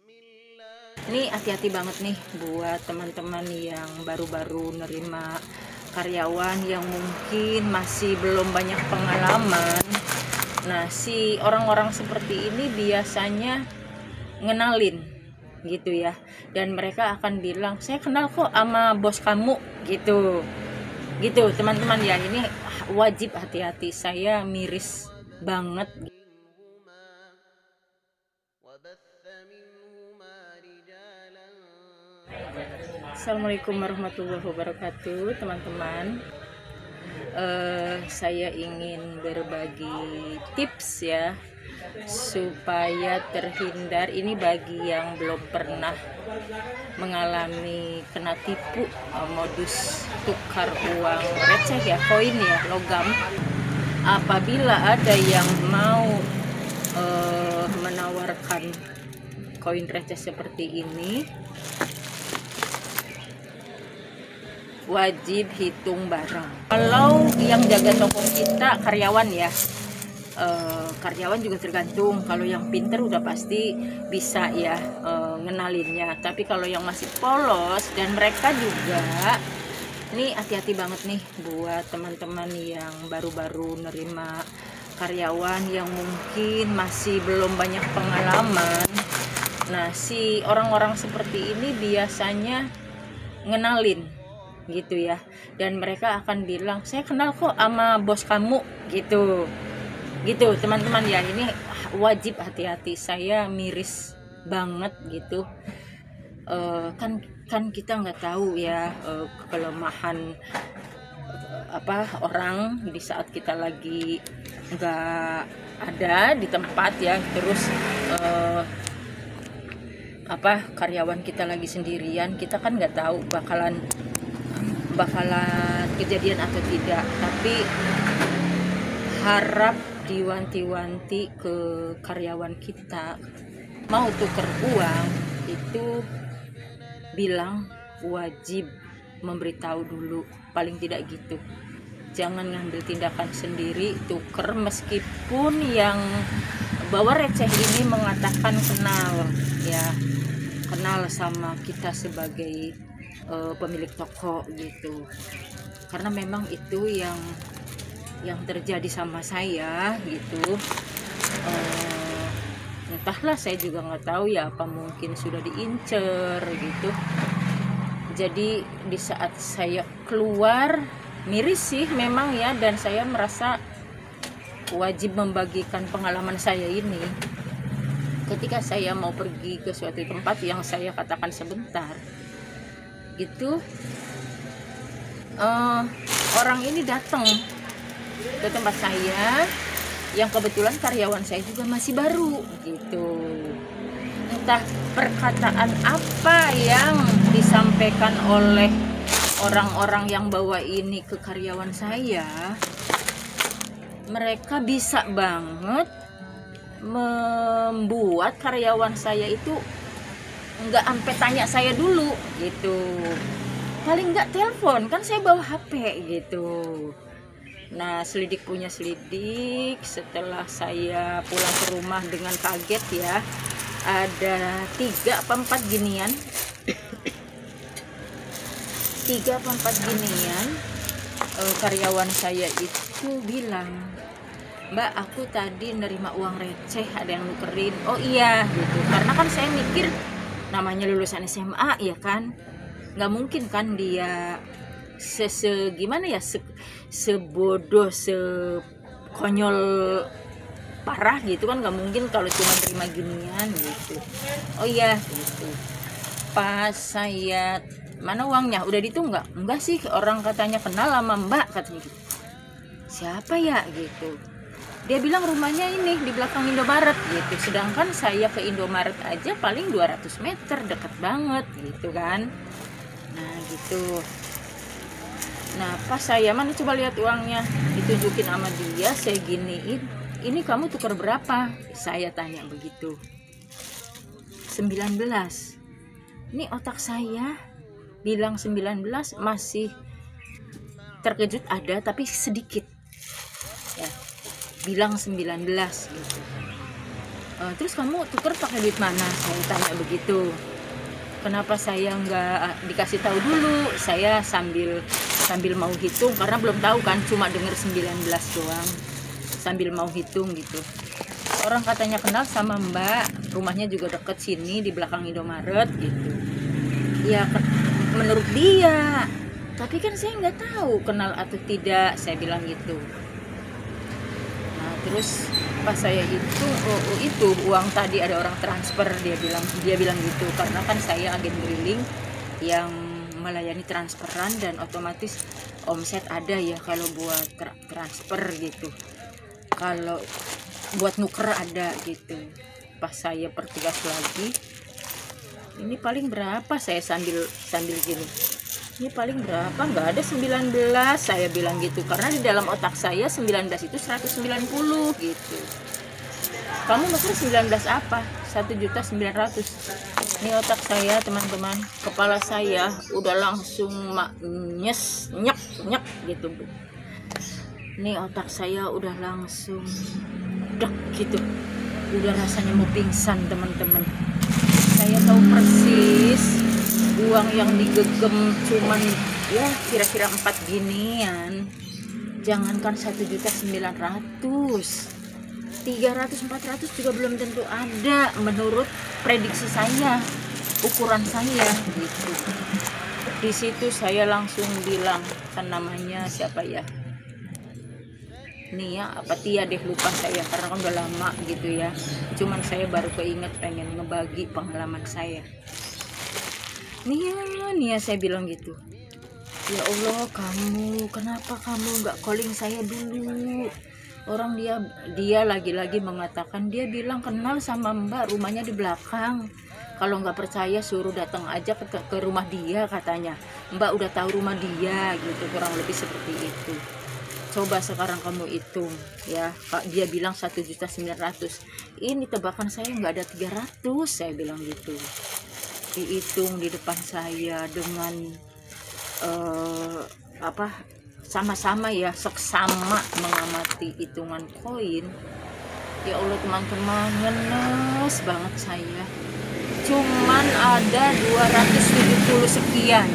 Ini hati-hati banget nih buat teman-teman yang baru-baru nerima karyawan yang mungkin masih belum banyak pengalaman. Nah, si orang-orang seperti ini biasanya ngenalin gitu ya. Dan mereka akan bilang, "Saya kenal kok sama bos kamu." gitu. Gitu, teman-teman ya. Ini wajib hati-hati. Saya miris banget. Assalamualaikum warahmatullahi wabarakatuh, teman-teman. Saya ingin berbagi tips ya supaya terhindar, ini bagi yang belum pernah mengalami kena tipu modus tukar uang receh ya, koin ya, logam. Apabila ada yang mau menawarkan koin receh seperti ini, wajib hitung bareng. Kalau yang jaga toko kita karyawan ya, karyawan juga tergantung. Kalau yang pinter udah pasti bisa ya ngenalinnya. Tapi kalau yang masih polos, dan mereka juga, ini hati-hati banget nih buat teman-teman yang baru-baru nerima karyawan yang mungkin masih belum banyak pengalaman. Nah, si orang-orang seperti ini biasanya ngenalin gitu ya, dan mereka akan bilang, "Saya kenal kok sama bos kamu." gitu, teman-teman ya. Ini wajib hati-hati. Saya miris banget gitu. Kan kita nggak tahu ya kelemahan orang di saat kita lagi nggak ada di tempat ya, terus karyawan kita lagi sendirian, kita kan nggak tahu bakalan kejadian atau tidak. Tapi harap diwanti-wanti ke karyawan kita, mau tuker uang itu bilang, wajib memberitahu dulu, paling tidak gitu. Jangan ngambil tindakan sendiri tuker, meskipun yang bawa receh ini mengatakan kenal ya, kenal sama kita sebagai pemilik toko gitu. Karena memang itu yang terjadi sama saya gitu. Entahlah, saya juga nggak tahu ya, apa mungkin sudah diincer gitu. Jadi di saat saya keluar, miris sih memang ya, dan saya merasa wajib membagikan pengalaman saya ini. Ketika saya mau pergi ke suatu tempat yang saya katakan sebentar gitu, orang ini datang ke tempat saya, yang kebetulan karyawan saya juga masih baru gitu. Entah perkataan apa yang disampaikan oleh orang-orang yang bawa ini ke karyawan saya, mereka bisa banget membuat karyawan saya itu nggak sampai tanya saya dulu gitu. Paling nggak telepon, kan saya bawa HP gitu. Nah, selidik punya selidik, setelah saya pulang ke rumah dengan kaget ya, ada 3 apa 4 ginian 3 apa 4 ginian. Karyawan saya itu bilang, "Mbak, aku tadi nerima uang receh, ada yang nukerin." Oh iya gitu, karena kan saya mikir namanya lulusan SMA ya kan, nggak mungkin kan dia gimana ya, sebodoh, sekonyol parah gitu kan, nggak mungkin kalau cuma terima ginian gitu. Oh iya gitu. Pas saya, "Mana uangnya, udah ditunggak?" "Enggak sih, orang katanya kenal sama Mbak," katanya gitu. "Siapa ya?" gitu. Dia bilang rumahnya ini di belakang Indomaret gitu. Sedangkan saya ke Indomaret aja paling 200 meter, deket banget gitu kan. Nah gitu. Nah, pas saya, "Mana coba lihat uangnya," ditunjukin sama dia, saya giniin, "Ini kamu tukar berapa?" saya tanya begitu. 19. Ini otak saya bilang 19, masih terkejut ada, tapi sedikit ya, bilang 19 gitu. Terus kamu tuker pakai duit mana, saya tanya begitu. Kenapa saya nggak dikasih tahu dulu, saya sambil mau hitung karena belum tahu kan, cuma denger 19 doang, sambil mau hitung gitu. Orang katanya kenal sama Mbak, rumahnya juga deket sini di belakang Indomaret gitu. Ya menurut dia, tapi kan saya nggak tahu kenal atau tidak, saya bilang gitu. Nah terus pas saya hitung, itu uang tadi ada orang transfer, dia bilang gitu, karena kan saya agen briling yang melayani transferan dan otomatis omset ada ya kalau buat transfer gitu, kalau buat nuker ada gitu. Pas saya pertugas lagi, ini paling berapa, saya sambil gini, ini paling berapa, nggak ada 19, saya bilang gitu, karena di dalam otak saya 19 itu 190 gitu. Kamu maksudnya 19 apa? 1.900.000. Ini otak saya teman-teman, kepala saya udah langsung nyek gitu. Ini otak saya udah langsung dek gitu, udah rasanya mau pingsan teman-teman. Saya tahu persis uang yang digegem cuman ya kira-kira 4 ginian, jangankan 1.900.000, 300-400 juga belum tentu ada menurut prediksi saya, ukuran saya gitu. Di situ saya langsung bilang, kan namanya siapa ya, nih ya apa Tia deh, lupa saya karena kan udah lama gitu ya, cuman saya baru keinget pengen ngebagi pengalaman saya. Nih ya saya bilang gitu, ya Allah kamu kenapa kamu nggak calling saya dulu. Orang dia lagi-lagi mengatakan, dia bilang kenal sama Mbak, rumahnya di belakang. Kalau nggak percaya suruh datang aja ke rumah dia, katanya. Mbak udah tahu rumah dia gitu, kurang lebih seperti itu. Coba sekarang kamu hitung ya, dia bilang 1.900.000. Ini tebakan saya nggak ada 300, saya bilang gitu. Dihitung di depan saya dengan sama-sama ya, seksama mengamati hitungan koin. Ya Allah teman-teman, ngenes banget saya. Cuman ada 270 sekian,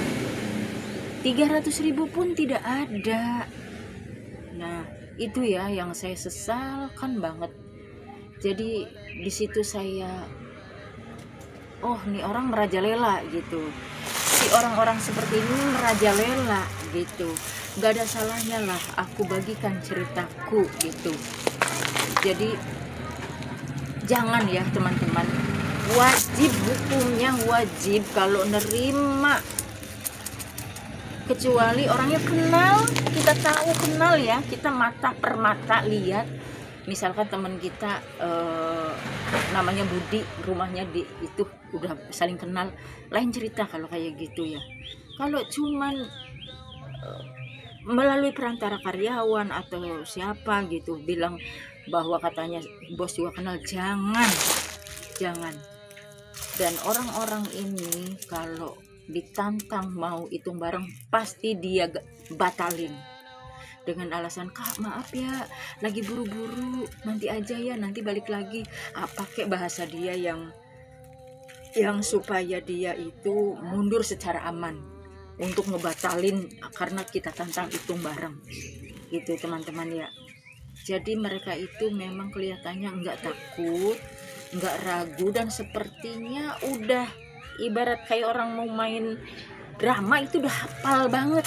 300.000 pun tidak ada. Nah itu ya yang saya sesalkan banget. Jadi di situ saya, oh nih orang merajalela gitu, si orang-orang seperti ini merajalela gitu. Gak ada salahnya lah aku bagikan ceritaku gitu. Jadi jangan ya teman-teman, wajib, hukumnya wajib kalau nerima, kecuali orangnya kenal, kita tahu kenal ya, kita mata per mata lihat. Misalkan teman kita namanya Budi, rumahnya di itu, udah saling kenal, lain cerita kalau kayak gitu ya. Kalau cuman melalui perantara karyawan atau siapa gitu bilang bahwa katanya bos juga kenal, jangan. Dan orang-orang ini kalau ditantang mau hitung bareng pasti dia batalin dengan alasan, Kak maaf ya lagi buru-buru, nanti aja ya, nanti balik lagi. Pakai bahasa dia yang supaya dia itu mundur secara aman untuk ngebatalin karena kita tantang hitung bareng gitu teman-teman ya. Jadi mereka itu memang kelihatannya nggak takut, nggak ragu, dan sepertinya udah ibarat kayak orang mau main drama, itu udah hafal banget.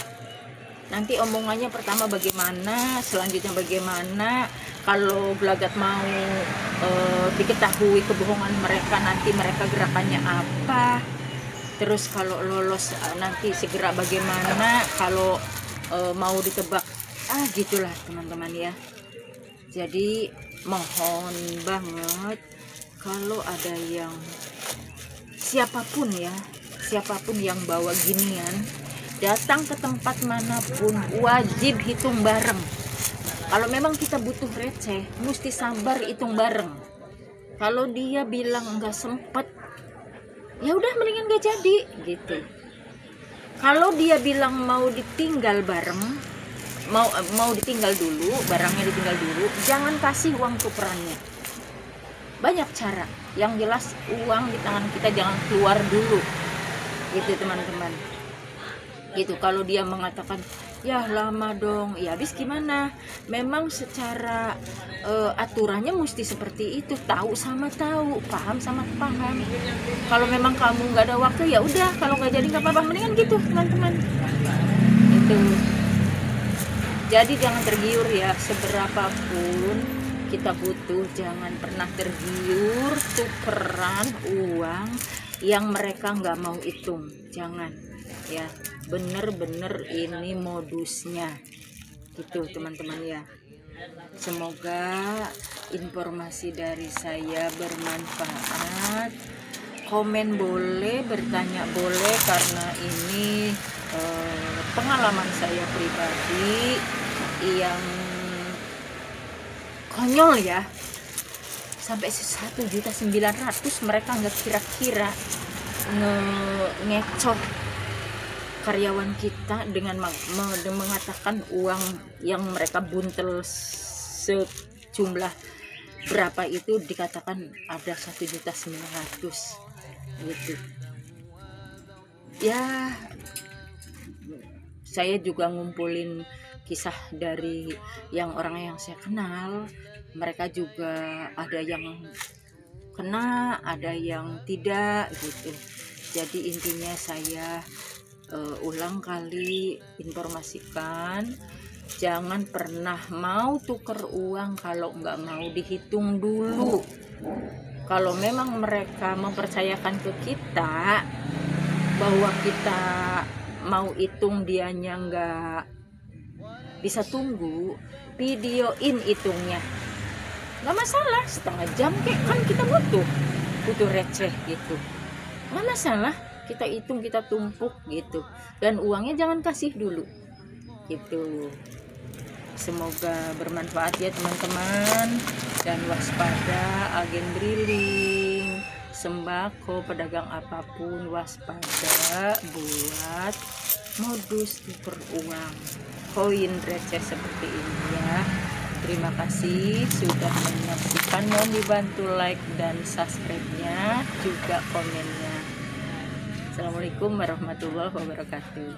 Nanti omongannya pertama bagaimana, selanjutnya bagaimana, kalau gelagat mau diketahui kebohongan mereka, nanti mereka gerakannya apa, terus kalau lolos nanti segera bagaimana, kalau mau ditebak, gitulah teman-teman ya. Jadi mohon banget kalau ada yang siapapun yang bawa ginian datang ke tempat manapun, wajib hitung bareng. Kalau memang kita butuh receh, mesti sabar hitung bareng. Kalau dia bilang nggak sempet, ya udah mendingan gak jadi gitu. Kalau dia bilang mau ditinggal bareng, mau ditinggal dulu, barangnya ditinggal dulu, jangan kasih uang tukerannya. banyak cara. Yang jelas uang di tangan kita jangan keluar dulu, gitu teman-teman. Gitu. Kalau dia mengatakan ya lama dong, ya habis gimana? Memang secara aturannya mesti seperti itu, tahu sama tahu, paham sama paham. Kalau memang kamu nggak ada waktu ya udah, kalau nggak jadi nggak apa-apa, mendingan gitu teman-teman. Itu. Jadi jangan tergiur ya, seberapapun kita butuh, jangan pernah tergiur tukeran uang yang mereka nggak mau hitung, jangan ya. Bener-bener ini modusnya gitu teman-teman ya. Semoga informasi dari saya bermanfaat. Komen boleh, bertanya boleh, karena ini pengalaman saya pribadi yang konyol ya. Sampai 1.900.000 mereka nggak kira-kira ngecoh karyawan kita dengan mengatakan uang yang mereka buntel sejumlah berapa itu dikatakan ada 1.900.000 gitu ya. Saya juga ngumpulin kisah dari yang orang yang saya kenal, mereka juga ada yang kena, ada yang tidak gitu. Jadi intinya saya ulang kali informasikan, jangan pernah mau tuker uang kalau nggak mau dihitung dulu. Kalau memang mereka mempercayakan ke kita bahwa kita mau hitung, dianya nggak bisa tunggu, videoin hitungnya, nggak masalah, setengah jam kan kita butuh receh gitu, nggak masalah. Kita hitung, kita tumpuk gitu, dan uangnya jangan kasih dulu gitu. Semoga bermanfaat ya teman-teman, dan waspada agen drilling, sembako, pedagang apapun, waspada buat modus tuker uang koin receh seperti ini ya. Terima kasih sudah menyaksikan, mohon dibantu like dan subscribe-nya, juga komennya. Assalamualaikum warahmatullahi wabarakatuh.